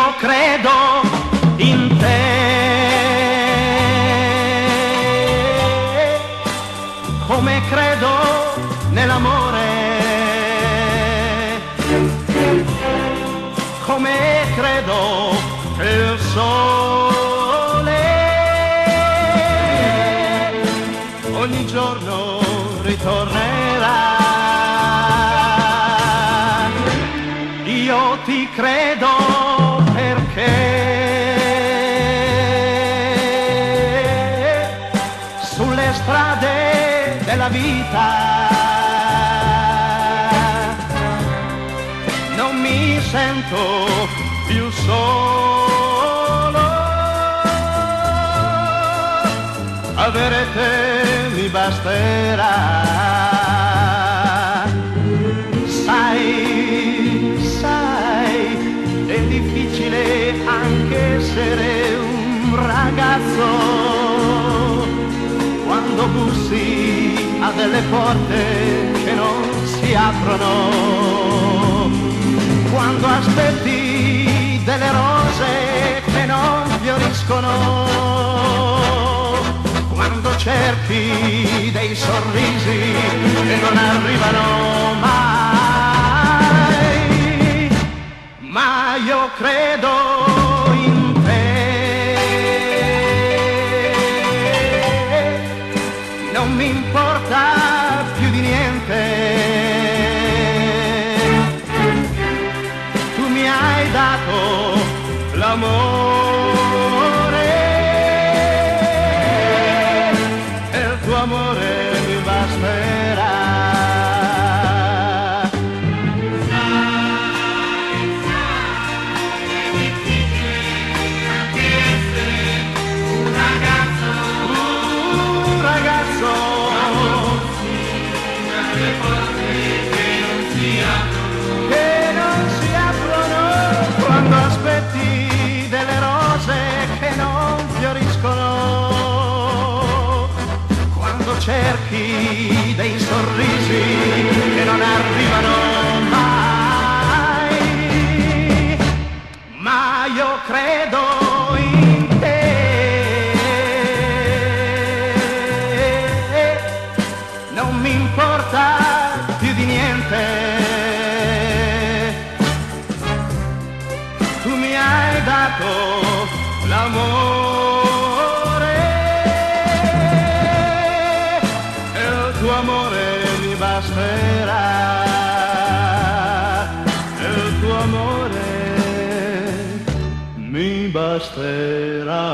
Io credo in te, come credo nell'amore, come credo che il sole ogni giorno ritornerà. Io ti credo perché sulle strade della vita non mi sento più solo. Avere te mi basterà. È difficile anche essere un ragazzo quando bussi a delle porte che non si aprono, quando aspetti delle rose che non fioriscono, quando cerchi dei sorrisi che non arrivano mai. Ma io credo in te, non mi importa più di niente. Tu mi hai dato l'amore e il tuo amore mi basterà. Quando aspetti delle rose che non fioriscono, quando cerchi dei sorrisi che non arrivano mai. Ma io credo in te, non mi importa più di niente. Tu mi hai dato l'amore e il tuo amore mi basterà, e il tuo amore mi basterà.